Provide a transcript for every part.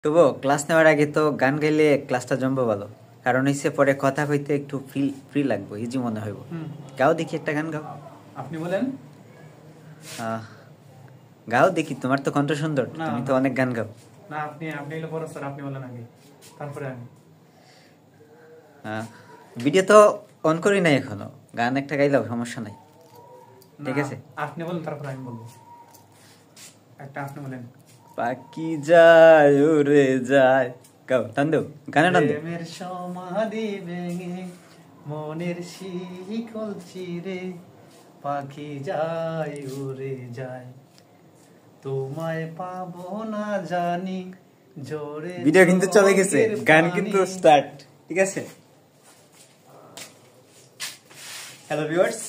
তবু ক্লাস নেওয়ার আগে তো গান গাইলে ক্লাসটা জমবে ভালো, কারণ হইছে পরে কথা কইতে একটু ফ্রি ফ্রি লাগবে, ইজি মনে হইব। গাও দেখি একটা গান গাও। আপনি বলেন। গাও দেখি, তোমার তো কণ্ঠ সুন্দর, তুমি তো অনেক গান গাও। না আপনি আপনি হলো বড় স্যার, আপনি বলেন আগে, তারপরে আমি। ভিডিও তো অন করি নাই এখনো, গান একটা গাইলাও সমস্যা নাই, ঠিক আছে? আপনি বলেন তারপরে আমি বলবো একটা, আপনি বলেন। পাখি যায় উড়ে যায়, গাও, টান দেও, গানে টান দেও। প্রেমের সমাধি ভেঙে মনের শিকল চিরে পাখি যায় উড়ে যায়, তোমায় পাবো না জানি জোরে। ভিডিও কিন্তু চলে গেছে, গান কিন্তু স্টার্ট, ঠিক আছে? হ্যালো ভিউয়ার্স,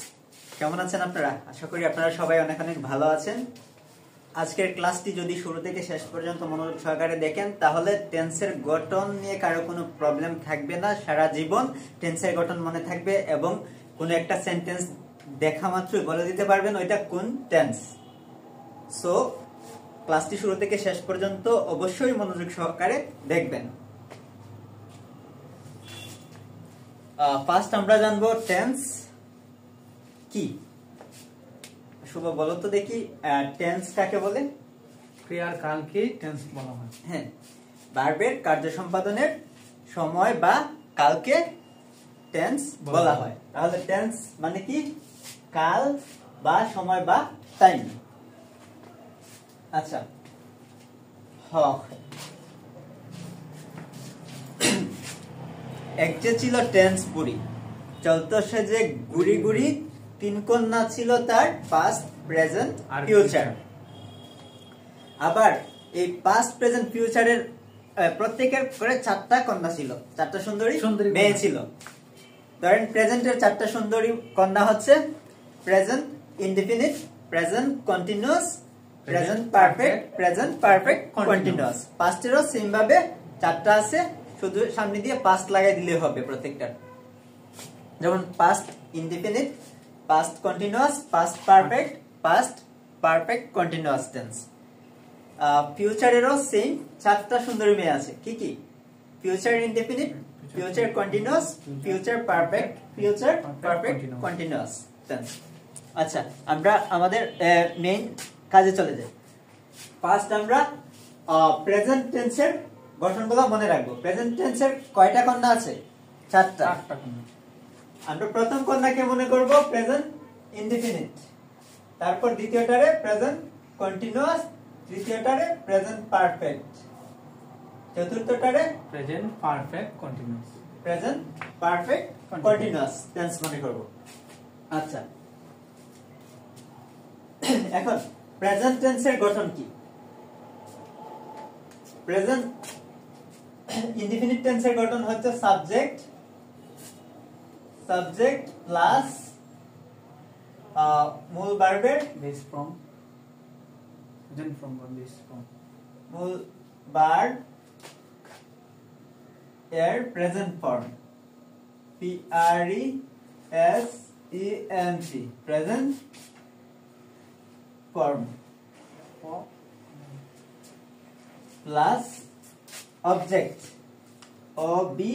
কেমন আছেন আপনারা? আশা করি আপনারা সবাই অনেক অনেক ভালো আছেন। আজকের ক্লাসটি যদি শুরু থেকে শেষ পর্যন্ত মনোযোগ সহকারে দেখেন, তাহলে টেন্সের গঠন নিয়ে কারো কোনো প্রবলেম থাকবে না। সারা জীবন টেন্সের গঠন মনে থাকবে এবং কোনো একটা সেন্টেন্স দেখা মাত্রই বলে দিতে পারবেন ওইটা কোন টেন্স। সো ক্লাসটি শুরু থেকে শেষ পর্যন্ত অবশ্যই মনোযোগ সহকারে দেখবেন। ফার্স্ট আমরা জানবো টেন্স কি। শুভ বলো তো দেখি, টেন্স কাকে বলে? ক্রিয়ার কালকে টেন্স বলা হয়। হ্যাঁ, ভার্বের কার্য সম্পাদনের সময় বা কালকে টেন্স বলা হয়। তাহলে টেন্স মানে কি? কাল বা সময় বা টাইম। আচ্ছা, এক যে ছিল টেন্স বুড়ি, চলতো সে যে গুড়ি গুড়ি, তিন কন্যা ছিল তার, পাস্ট প্রেজেন্ট ফিউচার। আবার এই পাস্ট প্রেজেন্ট ফিউচারের প্রত্যেকের করে চারটা কন্যা ছিল, চারটা সুন্দরী মেয়ে ছিল। ধরেন প্রেজেন্টের চারটা সুন্দরী কন্যা হচ্ছে present indefinite, present continuous, present perfect, present perfect continuous. পাস্টেরও সেম ভাবে চারটা আছে, শুধু সামনে দিয়ে পাস্ট লাগাই দিলে হবে প্রত্যেকটা। যেমন past indefinite, past continuous, past perfect, past perfect continuous tense. ফিউচারেরও সেম চারটা সুন্দরী মেয়ে আছে। কি কি? Future indefinite, future continuous, future perfect, future perfect continuous tense. আচ্ছা, আমরা আমাদের মেইন কাজে চলে যাই। ফার্স্ট আমরা প্রেজেন্ট টেন্সের গঠনগুলো মনে রাখবো। প্রেজেন্ট টেন্সের কয়টা কন্যা আছে? চারটা। আমরা প্রথম কন্যাকে মনে করব প্রেজেন্ট ইনডিফিনিট, তারপর দ্বিতীয়টারে প্রেজেন্ট কন্টিনিউয়াস, তৃতীয়টারে প্রেজেন্ট পারফেক্ট, চতুর্থটারে present perfect continuous, present perfect continuous tense মনে করব। আচ্ছা, এখন প্রেজেন্ট টেন্সের গঠন কি? প্রেজেন্ট ইনডিফিনিট টেন্সের গঠন হচ্ছে সাবজেক্ট, সাবজেক্ট প্লাস মূল ভার্বের বেস ফ্রম, প্রেজেন্ট ফ্রম বা বেস ফ্রম, মূল ভার্ব এর present form, P R E S E N T, present form, plus object, O B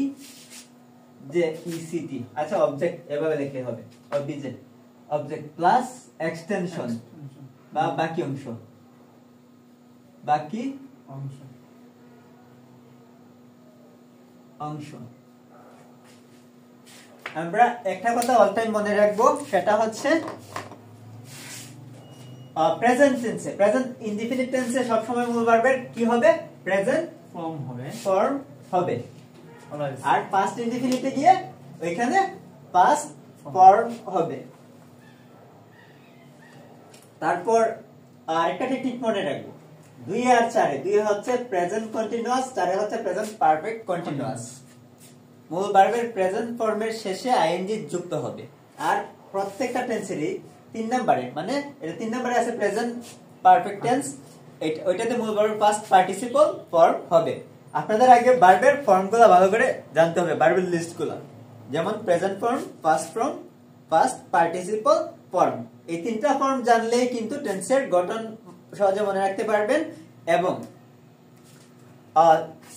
J E C T. আচ্ছা, object এভাবে লিখলে হবে, অবজেক্ট, অবজেক্ট প্লাস এক্সটেনশন বা বাকি অংশ, বাকি অংশ, অংশ। আমরা একটা কথা অল টাইম মনে রাখবো, সেটা হচ্ছে প্রেজেন্ট টেন্সে, প্রেজেন্ট ইনডিফিনিট টেন্সে সব সময় মূল ভার্বের কি হবে? প্রেজেন্ট ফর্ম হবে, ফর্ম হবে। আর পাস্ট ইনডিফিনিটে গিয়ে ওইখানে পাস্ট ফর্ম হবে। তারপর আরেকটা ঠিক মনে রাখবো, 2 আর 4, 2 হচ্ছে প্রেজেন্ট কন্টিনিউয়াস, 4 হচ্ছে প্রেজেন্ট পারফেক্ট কন্টিনিউয়াস। মূল ভার্বের প্রেজেন্ট ফর্মের শেষে আইএনজি যুক্ত হবে। আর প্রত্যেকটা টেন্সেরই 3 নম্বরে, মানে এটা 3 নম্বরে আছে প্রেজেন্ট পারফেক্ট টেন্স, ওইটাতে মূল ভার্বের পাস্ট পার্টিসিপল ফর্ম হবে। আপনাদের আগে ভার্বের ফর্মগুলো ভালো করে জানতে হবে, ভার্বের লিস্টগুলো। যেমন present form, past form, past participle form. এই তিনটা ফর্ম জানলেই কিন্তু টেন্সের গঠন সহজে মনে রাখতে পারবেন এবং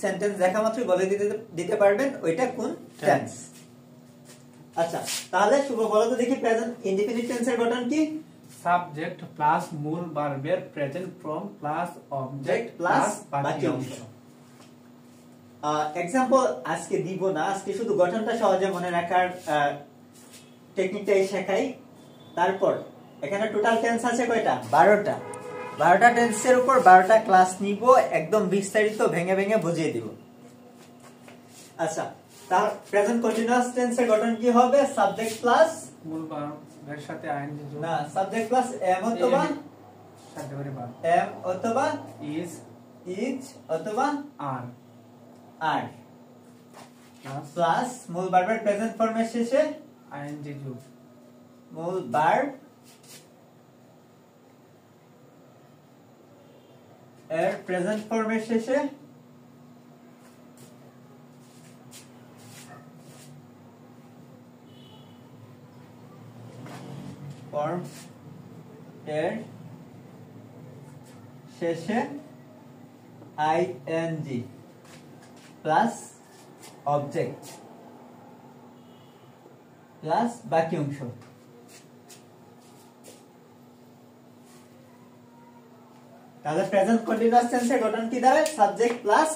সেন্টেন্স দেখা মাত্রই বলে দিতে পারবেন ওইটা কোন টেন্স। আচ্ছা, তাহলে শুভ বলো তো দেখি প্রেজেন্ট ইনডিফিনিট টেন্সের গঠন কি? সাবজেক্ট প্লাস মূল ভার্বের present form plus object plus বাকি বাকি অংশ। অংশ। এক্সাম্পল আজকে দিব না, আজকে শুধু গঠনটা সহজে মনে রাখার টেকনিকটাই শেখাই। তারপর এখানে টোটাল টেন্স আছে কয়টা? 12টা। 12টা টেন্সের উপর 12টা ক্লাস নিব, একদম বিস্তারিত ভেঙে ভেঙে বুঝিয়ে দিব। আচ্ছা, তার প্রেজেন্ট কন্টিনিউয়াস টেন্সের গঠন কি হবে? সাবজেক্ট প্লাস মূল ভার্বের সাথে আইএনজি যোগ, না, সাবজেক্ট প্লাস এম অথবা সাথে করে ভার্ব, এম অথবা ইজ অথবা আর আর প্লাস মূল ভার্বের প্রেজেন্ট ফর্মের শেষে আইএনজি যোগ, মূল ভার্ব এর প্রেজেন্ট ফর্মের শেষে ফর্ম এর শেষে আইএনজি প্লাস অবজেক্ট প্লাস বাকি অংশ। তাহলে প্রেজেন্ট কন্টিনিউয়াস টেন্সের গঠন কি দাঁড়ায়? সাবজেক্ট প্লাস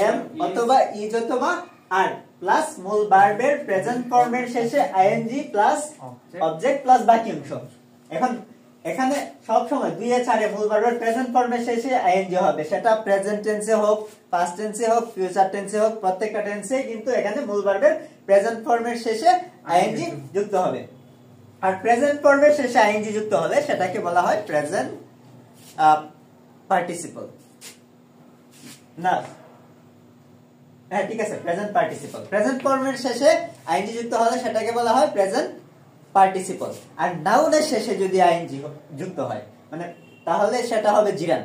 এম অথবা ইজ অথবা আর প্লাস মূল ভার্বের প্রেজেন্ট ফর্মের শেষে আইএনজি প্লাস অবজেক্ট প্লাস বাকি অংশ। এখন এখানে সব সময় 2 এ 4 এ মূল ভার্বের প্রেজেন্ট ফর্মের শেষে আইএনজি হবে, সেটা প্রেজেন্ট টেন্সে হোক, পাস্ট টেন্সে হোক, ফিউচার টেন্সে হোক, প্রত্যেকটা টেন্সে কিন্তু এখানে মূল ভার্বের প্রেজেন্ট ফর্মের শেষে আইএনজি যুক্ত হবে। আর প্রেজেন্ট ফর্মের শেষে আইএনজি যুক্ত হলে সেটাকে বলা হয় প্রেজেন্ট পার্টিসিপল। না, হ্যাঁ ঠিক আছে, প্রেজেন্ট পার্টিসিপল। প্রেজেন্ট ফর্মের শেষে আইএনজি যুক্ত হলে সেটাকে বলা হয় প্রেজেন্ট পার্টিসিপল। আর নাউনের শেষে যদি আইএনজি যুক্ত হয় মানে তাহলে সেটা হবে জিরান।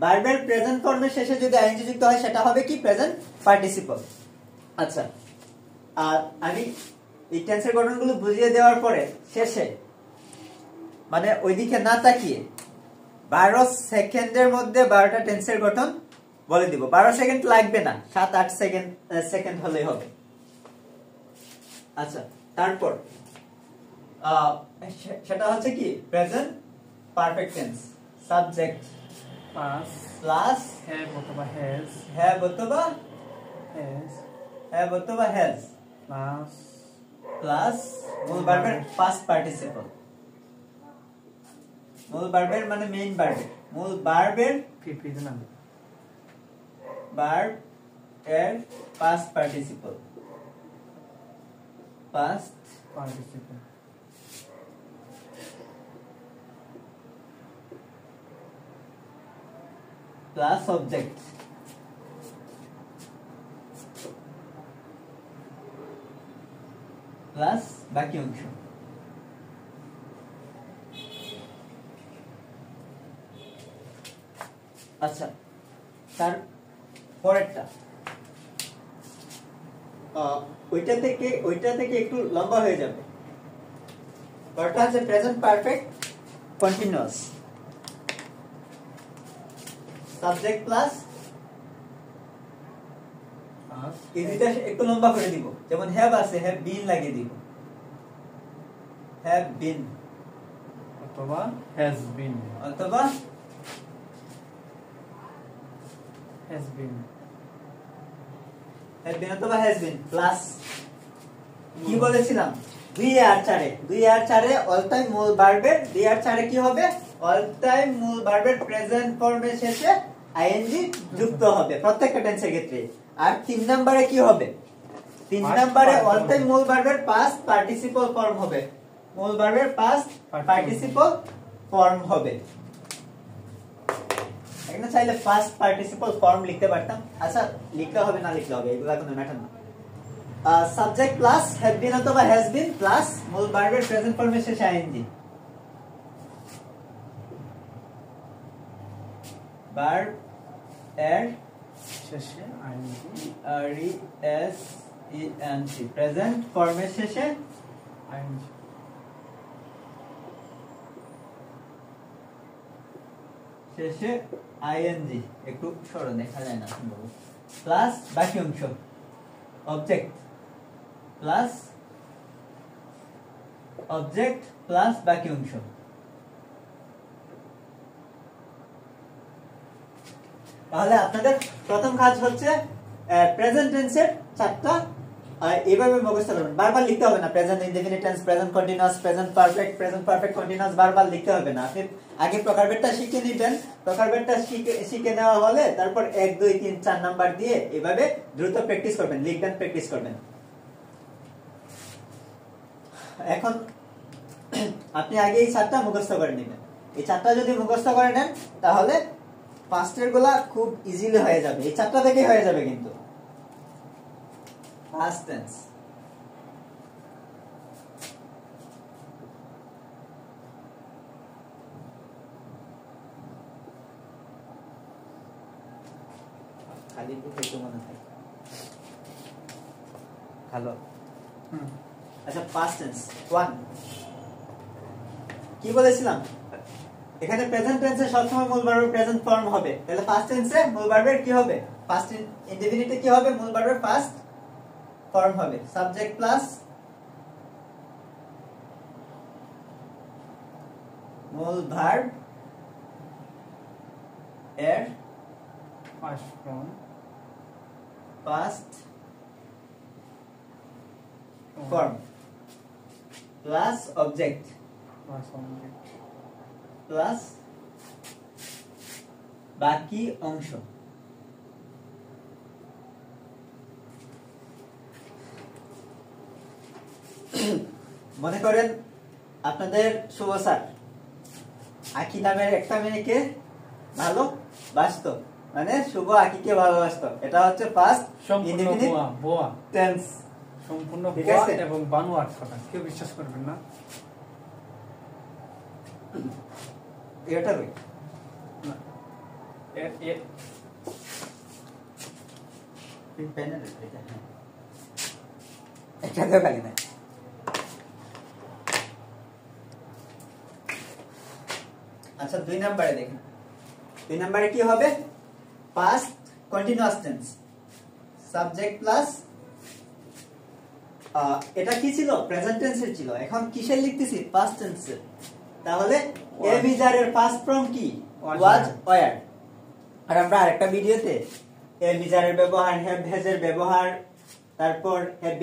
ভার্বের প্রেজেন্ট ফর্মের শেষে যদি আইএনজি যুক্ত হয় সেটা হবে কি? Present participle. আচ্ছা, আর আমি এই টেন্সের গঠনগুলো বুঝিয়ে দেওয়ার পরে শেষে মানে ওইদিকে না তাকিয়ে 12 সেকেন্ডের মধ্যে 12টা টেন্সের গঠন বলে দিব। 12 সেকেন্ড লাগবে না, 7-8 সেকেন্ড হলেই হবে। আচ্ছা, তারপর সেটা হচ্ছে কি? Present perfect tense. Subject plus have অথবা হ্যাজ, হ্যাভ অথবা হ্যাজ প্লাস মূল ভার্বের পাস্ট পার্টিসিপল। মূল ভার্বের মানে মেইন ভার্বের, মূল ভার্বের ভার্ব এর past participle plus object plus বাকি অংশ। আচ্ছা, তার পরেরটা ওইটা থেকে একটু লম্বা হয়ে যাবে। পরেরটা হচ্ছে present perfect continuous. Subject plus এই দুইটা একটু লম্বা করে দিব। যেমন হ্যাভ আছে, হ্যাভ বিন লাগিয়ে দিব, হ্যাভ বিন অথবা হ্যাজ বিন অথবা হ্যাজ বিন প্লাস কি বলেছিলাম? 2 আর 4 অল টাইম মূল ভার্বের 2 আর 4 কি হবে? অল টাইম মূল ভার্বের প্রেজেন্ট ফর্মের শেষে আইএনজি যুক্ত হবে প্রত্যেকটা টেন্সের ক্ষেত্রে। আর 3 নম্বরে কি হবে? 3 নম্বরে অল টাইম মূল ভার্বের পাস্ট পার্টিসিপল ফর্ম হবে। মূল ভার্বের পাস্ট পার্টিসিপল ফর্ম হবে। এখানে চাইলে পাস্ট পার্টিসিপল ফর্ম লিখতে পারতাম। আচ্ছা, লিখতে হবে না লিখতে হবে এগুলা কোনো ম্যাটার না। সাবজেক্ট প্লাস হ্যাভ বিন অথবা হ্যাজ বিন প্লাস মূল ভার্বের প্রেজেন্ট ফর্মের শেষে আইএনজি। ভার্ব এর শেষে আইএনজি প্রেজেন্ট ফর্মের শেষে শেষে আইএনজি, একটু সরো দেখা যায় না, প্লাস বাকি অংশ অবজেক্ট প্লাস অবজেক্ট প্লাস বাকি অংশ। তাহলে আপনাদের প্রথম কাজ হচ্ছে প্রেজেন্ট টেন্সের চারটা এইভাবে মুখস্থ করবেন, বারবার লিখতে হবে না। Present indefinite tense, present continuous, present perfect continuous বারবার লিখতে হবে না। আপনি আগে প্রকারভেদটা শিখে নেবেন, প্রকারভেদটা শিখে নেওয়া হলে তারপর 1 2 3 4 নাম্বার দিয়ে এভাবে দ্রুত প্র্যাকটিস করবেন, লিখবেন, প্র্যাকটিস করবেন। এখন আপনি আগে এই চারটা মুখস্থ করে নেবেন। এই চারটা যদি মুখস্থ করে নেন তাহলে পাস্টের গুলা খুব ইজিলি হয়ে যাবে, এই চারটা থেকে হয়ে যাবে। কিন্তু past tense, খালি একটু মনে থাকে ভালো। আচ্ছা past tense 1 কি বলেছিলাম, এখানে প্রেজেন্ট টেন্সে সবসময় মূল ভার্বের প্রেজেন্ট ফর্ম হবে, তাহলে পাস্ট টেন্সে মূল ভার্বের কি হবে, পাস্ট ইনডেফিনিটে কি হবে, মূল ভার্বের পাস্ট ফর্ম হবে সাবজেক্ট প্লাস মূল ভার্ব এর past form past form plus object plus বাকি অংশ। মনে করেন আপনাদের শুভ স্যার আকি নামের একটা মেয়েকে ভালোবাসতো, মানে শুভ আকিকে ভালোবাসতো, এটা হচ্ছে পাস্ট ইনডেফিনিট টেন্স, সম্পূর্ণ ভুয়া এবং বানোয়াট কথা, কেউ বিশ্বাস করবেন না। এটা কই না এটা তো খালি না। আচ্ছা 2 নম্বরে দেখেন, 2 নম্বরে কি হবে, past continuous tense subject plus এটা কি ছিল, প্রেজেন্ট টেন্সের ছিল, এখন কিসের লিখতেছি, পাস্ট টেন্সের। তাহলে এম ইজ এর পাস্ট ফর্ম কি, ওয়াজ ওয়্যার। আর আমরা আরেকটা ভিডিওতে এম ইজ এর ব্যবহার, হ্যাভ হ্যাজ এর ব্যবহার, তারপর হ্যাভ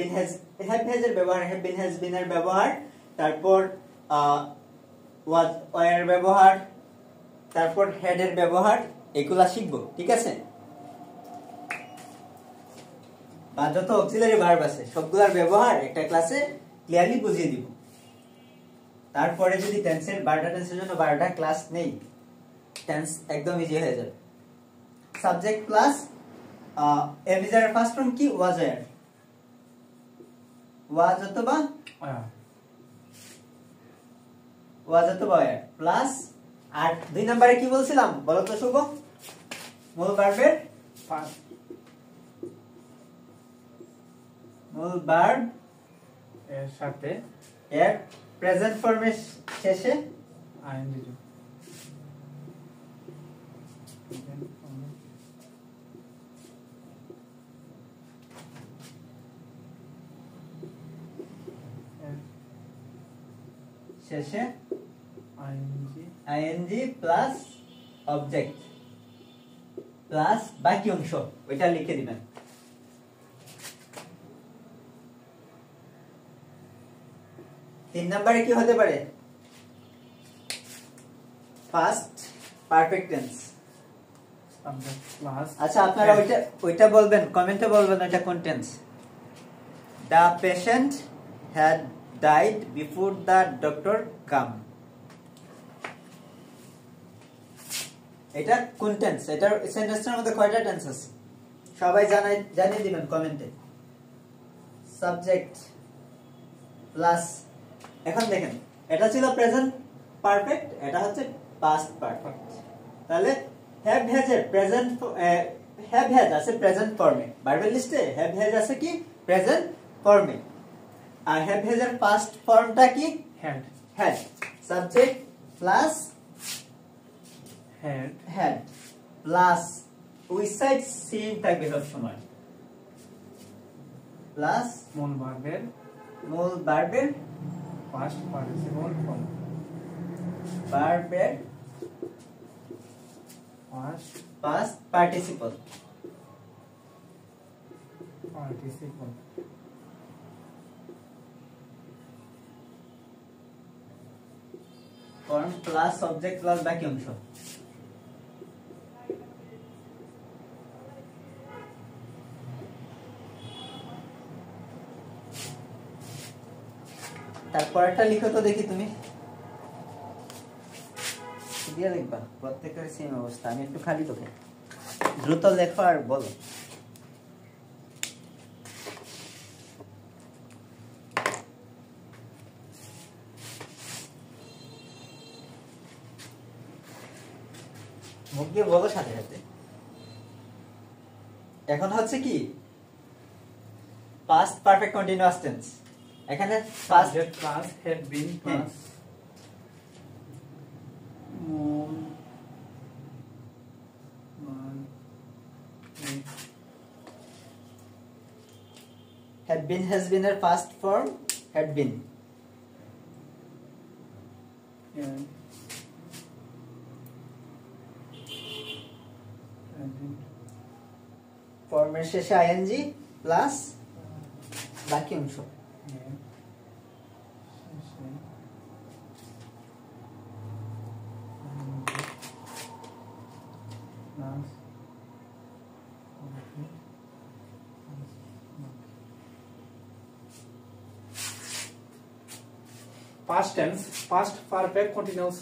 হ্যাজ এর ব্যবহার, হ্যাভ বিন হ্যাজ বিন এর ব্যবহার, তারপর ওয়াজ ওয়্যার ব্যবহার, তারপর হ্যাড এর ব্যবহার, এগুলা শিখবো, ঠিক আছে। বা যত অক্সিলারি ভার্ব আছে সবগুলোর ব্যবহার একটা ক্লাসে ক্লিয়ারলি বুঝিয়ে দিব। তারপরে যদি টেন্সের 12টা টেন্সের জন্য 12টা ক্লাস নেই, টেন্স একদম ইজি হয়ে যাবে। সাবজেক্ট প্লাস এম ইজ এর ফার্স্ট ফর্ম কি, ওয়াজ ওয়্যার, ওয়াজ অথবা ওয়্যার প্লাস। আর 2 নম্বরে কি বলছিলাম বলো তো শুভ, মূল ভার্বের মূল ভার্ব এর সাথে এর প্রেজেন্ট ফর্মের শেষে আইএনজি শেষে আইএনজি প্লাস অবজেক্ট প্লাস বাকি অংশ, ওইটা লিখে দিবেন। তিন নম্বরে কি হতে পারে, first perfect tense. Subject plus, আচ্ছা আপনারা ওইটা বলবেন, কমেন্টে বলবেন ওইটা কোন tense. The patient had died before the doctor came, এটা কোন টেন্স, এটার সেন্টেন্সের মধ্যে কয়টা টেন্স আছে সবাই জানিয়ে দিবেন কমেন্টে। সাবজেক্ট প্লাস, এখন দেখেন এটা ছিল প্রেজেন্ট পারফেক্ট, এটা হচ্ছে পাস্ট পারফেক্ট। তাহলে হ্যাভ হ্যাজ এর প্রেজেন্ট, হ্যাভ হ্যাজ আছে প্রেজেন্ট ফর্মে, ভার্বের লিস্টে হ্যাভ হ্যাজ আছে কি প্রেজেন্ট ফর্মে, আর হ্যাভ হ্যাজ এর পাস্ট ফর্মটা কি, had. Had. Subject plus had had plus which side same থাকবে সব সময় প্লাস মূল ভার্বের মূল ভার্বের past participle form ভার্বের past past participle participle form plus subject plus বাকি অংশ তারপরটা লিখো তো দেখি তুমি দিয়ে লিখবা প্রত্যেকের সেম অবস্থা আমি একটু খালি তোকে দ্রুত লেখো আর বলো মুখ দিয়ে বলো সাথে সাথে এখন হচ্ছে কি past perfect continuous tense এখানে past subject plus had been plus মূল had been has been এর past form had been and ফর্মের শেষে ing প্লাস বাকি অংশ past tense past perfect continuous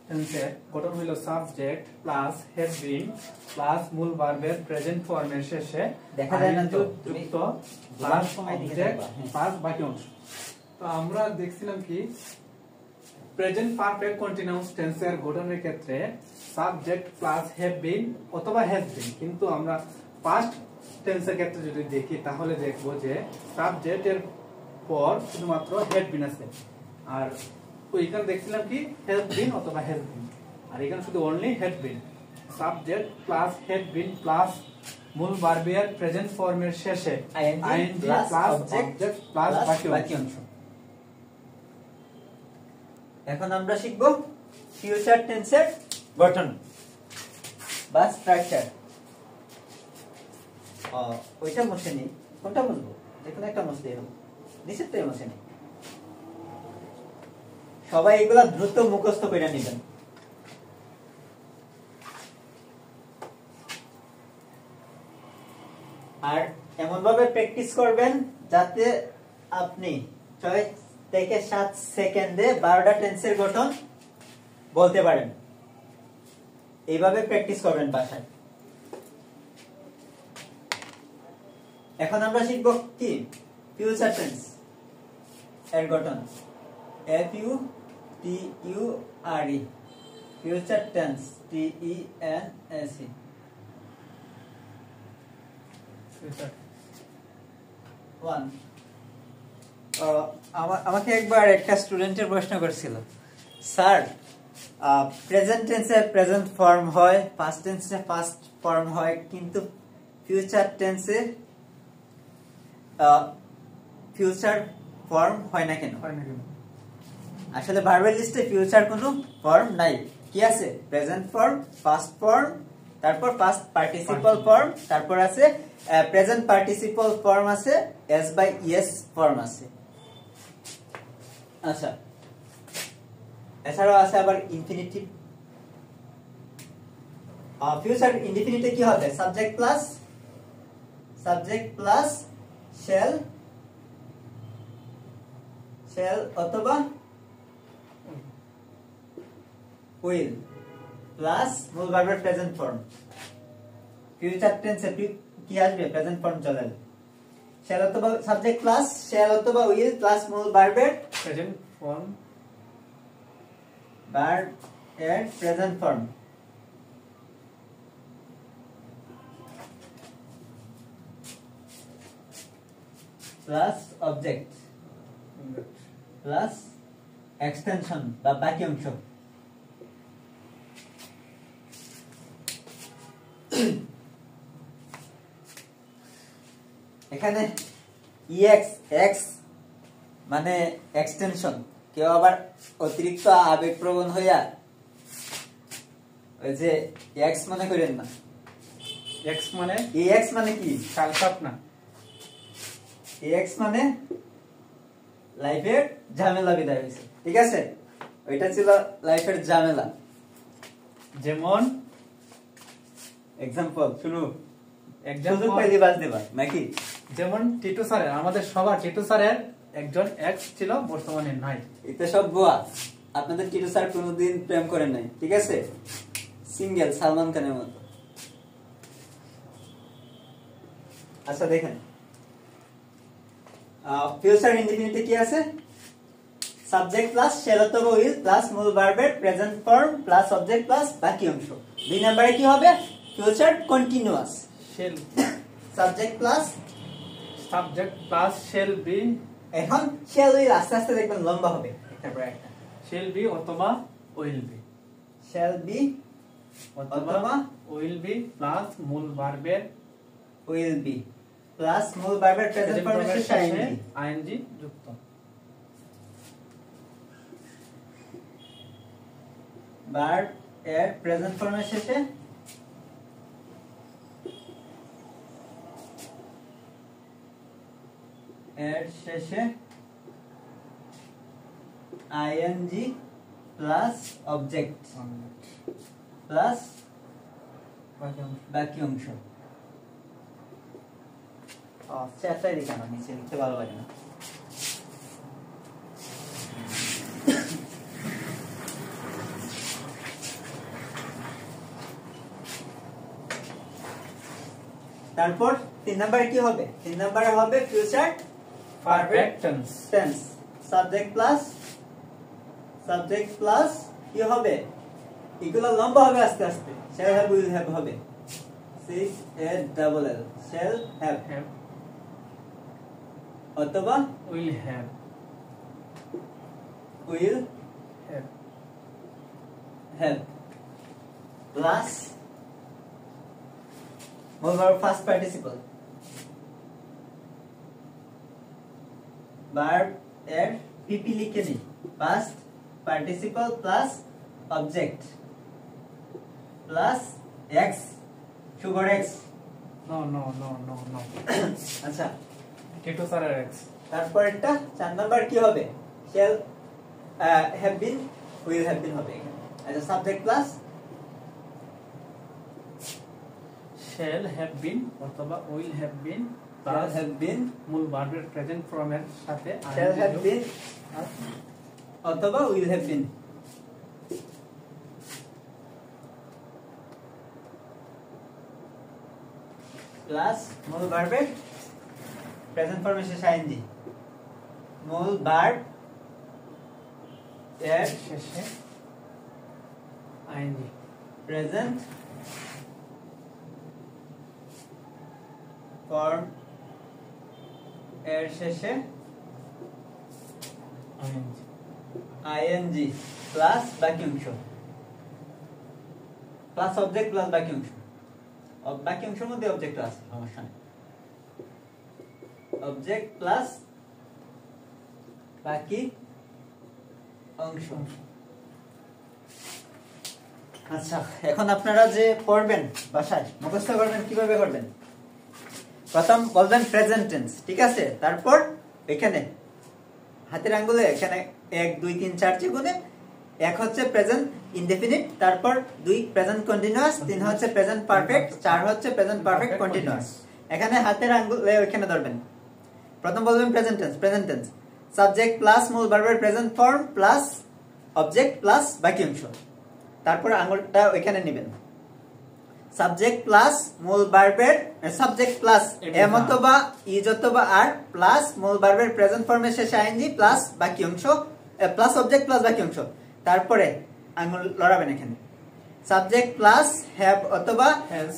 tense এর গঠন হলো subject plus have been plus মূল ভার্বের প্রেজেন্ট ফর্মের শেষে দেখা যায় না তো যুক্ত প্লাস অবজেক্ট প্লাস বাকি অংশ তো আমরা দেখছিলাম কি প্রেজেন্ট পারফেক্ট কন্টিনিউয়াস টেন্স এর গঠনের ক্ষেত্রে সাবজেক্ট প্লাস হ্যাভ বিন অথবা হ্যাজ বিন কিন্তু আমরা পাস্ট টেন্সের ক্ষেত্রে যদি দেখি তাহলে দেখব যে সাবজেক্ট এর পর শুধুমাত্র হ্যাড বিন আছে আর ওইখানে দেখছিলাম কি হ্যাজ বিন অথবা হ্যাজ বিন আর এখানে শুধু only had been subject plus had been plus মূল ভার্বের প্রেজেন্ট ফর্মের শেষে ing প্লাস অবজেক্ট প্লাস বাকি অংশ এখন আমরা শিখব ফিউচার টেন্সের গঠন বা স্ট্রাকচার ওইটা মুছে নি কোনটা মুছবো যেকোনো একটা মুছতেই হবে নিচেরটাই মুছে নি সবাই এগুলা দ্রুত মুখস্থ করে নেবেন আর এমন ভাবে প্র্যাকটিস করবেন যাতে আপনি 6 থেকে 7 সেকেন্ডে 12টা টেন্সের গঠন বলতে পারেন এইভাবে প্র্যাকটিস করবেন বাসায় এখন আমরা শিখব কি ফিউচার টেন্স এর গঠন F U T U R E future tense T E N S E আমাকে একবার একটা স্টুডেন্টের প্রশ্ন করেছিল স্যার প্রেজেন্ট টেন্সে প্রেজেন্ট ফর্ম হয় পাস্ট টেন্সে পাস্ট ফর্ম হয় কিন্তু ফিউচার টেন্সে ফিউচার ফর্ম হয় না কেন আসলে ভার্বের লিস্টে ফিউচার কোনো ফর্ম নাই কি আছে প্রেজেন্ট ফর্ম পাস্ট ফর্ম তারপর পাস্ট পার্টিসিপল ফর্ম তারপর আছে প্রেজেন্ট পার্টিসিপল ফর্ম আছে এস বাই ইএস ফর্ম আছে আচ্ছা এছাড়াও আছে আবার ইনফিনিটিভ ফিউচার ইনডিফিনিটে কি হবে সাবজেক্ট প্লাস শেল অথবা উইল প্লাস মূল ভার্বের প্রেজেন্ট ফর্ম ফিউচার টেন্সে কি আসবে প্রেজেন্ট ফর্ম চলে আসবে শেল অথবা সাবজেক্ট প্লাস শেল অথবা উইল প্লাস মূল ভার্বের প্রেজেন্ট ফর্ম verb এর present form plus object plus extension বা বাকি অংশ এখানে ইএক্স এক্স মানে এক্সটেনশন, কেউ আবার অতিরিক্ত আবেগপ্রবণ হইয়া ওই যে এক্স মনে করেন না, এক্স মানে এক্স মানে কি কালসাপ না, এক্স মানে লাইফের ঝামেলা বিদায় হয়েছে, ঠিক আছে, ওইটা ছিল লাইফের ঝামেলা। যেমন এক্সাম্পল শুরু, এক্সাম্পল পাইলে বাস দেবা নাকি? যেমন টিটু স্যারের, আমাদের সবার টিটু স্যারের একজন এক্স ছিল, বর্তমানে নাই। এটা সব গোয়া, আপনাদের টিটু স্যার কোনোদিন প্রেম করেন নাই, ঠিক আছে, সিঙ্গেল সালমান খানের মতো। আচ্ছা দেখেন ফিউচার ইনডিফিনিটে কি আছে? সাবজেক্ট প্লাস শেল অথবা উইল প্লাস মূল ভার্বের present form plus object plus বাকি অংশ। 2 নম্বরে কি হবে? Future continuous, shall subject plus shall be. এখন শেল উইল আস্তে আস্তে দেখবেন লম্বা হবে, তারপর একটা শেল বি অথবা উইল বি, শেল বি অথবা উইল বি প্লাস মূল ভার্বের উইল বি প্লাস মূল ভার্বের প্রেজেন্ট ফর্মের শেষে আইএনজি যুক্ত। ভার্ব এর প্রেজেন্ট ফর্মের শেষে আইএনজি প্লাস অবজেক্ট প্লাস বাকি অংশ। চারটাই লিখে আমার নিচে লিখতে ভালো লাগে না। তারপর 3 নম্বরে কি হবে? 3 নম্বরে হবে future perfect tense, subject plus কি হবে? এগুলো লম্বা হবে আস্তে আস্তে, shall have will have হবে, shall have অথবা will have প্লাস মূল ভার্ব ফার্স্ট পার্টিসিপল, ভার্ব এর পিপি লিখে নিই, first participle plus object plus X, sugar X, no আচ্ছা টিটু স্যারের এক্স। তারপর একটা 4 নাম্বার কি হবে? shall have been will have been হবে এখানে। আচ্ছা subject plus shall have been অথবা will have been shall have been মূল ভার্বের প্রেজেন্ট ফর্মের সাথে shall have been অথবা will have been প্লাস মূল ভার্বের প্রেজেন্ট ফর্মের শেষে আইএনজি, মূল ভার্ব এর শেষে আইএনজি, প্রেজেন্ট ফর্ম এর শেষে আইএনজি, আইএনজি প্লাস বাকি অংশ, প্লাস অবজেক্ট প্লাস বাকি অংশ। বাকি অংশের মধ্যে অবজেক্ট আছে, সমস্যা নেই, অবজেক্ট প্লাস বাকি অংশ। আচ্ছা এখন আপনারা যে পড়বেন বাসায় মুখস্থ করবেন, কিভাবে করবেন? প্রথম বলবেন প্রেজেন্ট টেন্স, ঠিক আছে, তারপর এখানে হাতের আঙ্গুলে এখানে 1 2 3 4 চিগুনে 1 হচ্ছে প্রেজেন্ট ইনডেফিনিট, তারপর 2 প্রেজেন্ট কন্টিনিউয়াস, 3 হচ্ছে প্রেজেন্ট পারফেক্ট, 4 হচ্ছে প্রেজেন্ট পারফেক্ট কন্টিনিউয়াস। এখানে হাতের আঙ্গুলে ওখানে ধরবেন। প্রথম বলবেন প্রেজেন্ট টেন্স, সাবজেক্ট প্লাস মূল ভার্বের present form plus object plus বাকি অংশ, তারপর আঙ্গুলটা ওখানে নেবেন, সাবজেক্ট প্লাস মূল ভার্বের সাবজেক্ট প্লাস এম অথবা ইজ অথবা আর প্লাস মূল ভার্বের প্রেজেন্ট ফর্মের শেষে আইএনজি প্লাস বাকি অংশ প্লাস অবজেক্ট প্লাস বাকি অংশ, তারপরে আঙ্গুল লড়াবেন এখানে, সাবজেক্ট প্লাস হ্যাভ অথবা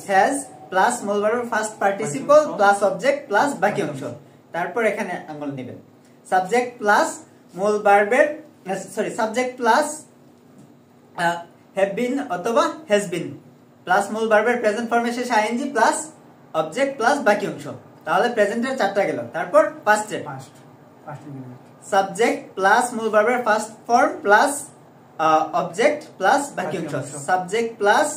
হ্যাজ প্লাস মূল ভার্বের first participle plus object plus বাকি অংশ, তারপর এখানে আঙ্গুল নেবেন, সাবজেক্ট প্লাস মূল ভার্বের সাবজেক্ট প্লাস হ্যাভ বিন অথবা হ্যাজ বিন প্লাস মূল ভার্বের প্রেজেন্ট ফর্মের শেষে আইএনজি প্লাস অবজেক্ট প্লাস বাকি অংশ, তাহলে প্রেজেন্টের 4টা গেল। তারপর পাস্টে সাবজেক্ট প্লাস মূল ভার্বের first form plus object plus বাকি অংশ, সাবজেক্ট প্লাস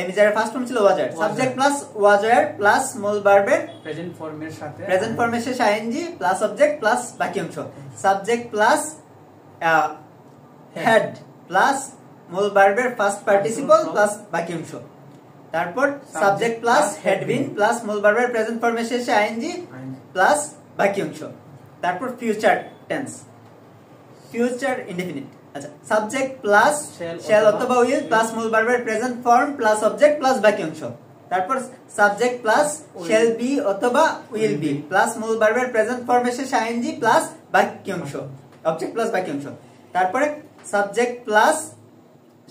এমিজারের ফার্স্ট ফর্ম ছিল ওয়াজার, সাবজেক্ট প্লাস ওয়াজার প্লাস মূল ভার্বের প্রেজেন্ট ফর্মের সাথে প্রেজেন্ট ফর্মের শেষে আইএনজি প্লাস অবজেক্ট প্লাস বাকি অংশ, সাবজেক্ট প্লাস হেড প্লাস মূল ভার্বের ফার্স্ট পার্টিসিপল প্লাস বাকি অংশ, তারপর subject plus had been plus মূল ভার্বের প্রেজেন্ট ফর্মের শেষে আইএনজি প্লাস বাকি অংশ, তারপর ফিউচার টেন্স, ফিউচার ইনডেফিনিট। আচ্ছা, সাবজেক্ট প্লাস শ্যাল অথবা উইল প্লাস মূল ভার্বের present form plus object plus বাকি অংশ, তারপর সাবজেক্ট প্লাস শ্যাল বি অথবা উইল বি প্লাস মূল ভার্বের প্রেজেন্ট ফর্মের শেষে আইএনজি প্লাস বাকি অংশ, অবজেক্ট প্লাস বাকি অংশ, তারপরে সাবজেক্ট প্লাস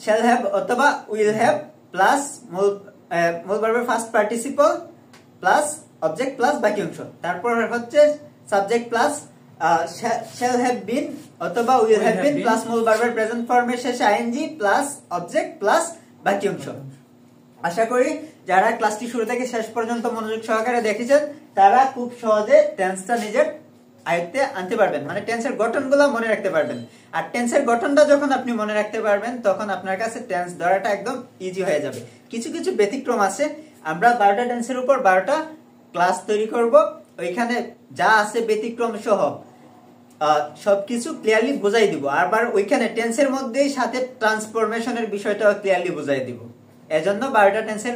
শ্যাল হ্যাভ অথবা উইল হ্যাভ প্লাস মূল ভার্বের first participle plus object plus বাকি অংশ, তারপর হচ্ছে subject plus shall have been অথবা will have been প্লাস মূল ভার্বের প্রেজেন্ট ফর্মের শেষে আইএনজি প্লাস অবজেক্ট প্লাস বাকি অংশ। আশা করি যারা ক্লাসটি শুরু থেকে শেষ পর্যন্ত মনোযোগ সহকারে দেখেছেন তারা খুব সহজে টেন্সটা নিজের আয়ত্তে আনতে পারবেন, মানে টেন্সের গঠনগুলো মনে রাখতে পারবেন। আর টেন্সের গঠনটা যখন আপনি মনে রাখতে পারবেন তখন আপনার কাছে টেন্স ধরাটা একদম ইজি হয়ে যাবে। কিছু কিছু ব্যতিক্রম আছে, আমরা 12টা টেন্সের উপর 12টা ক্লাস তৈরি করব, ওইখানে যা আছে ব্যতিক্রম সহ সবকিছু ক্লিয়ারলি বুঝাই দিব। আবার ওইখানে টেন্সের মধ্যেই সাথে ট্রান্সফরমেশনের বিষয়টাও ক্লিয়ারলি বুঝাই দিব। এজন্য 12টা টেন্সের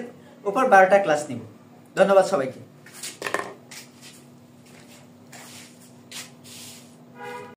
উপর 12টা ক্লাস নিব। ধন্যবাদ সবাইকে।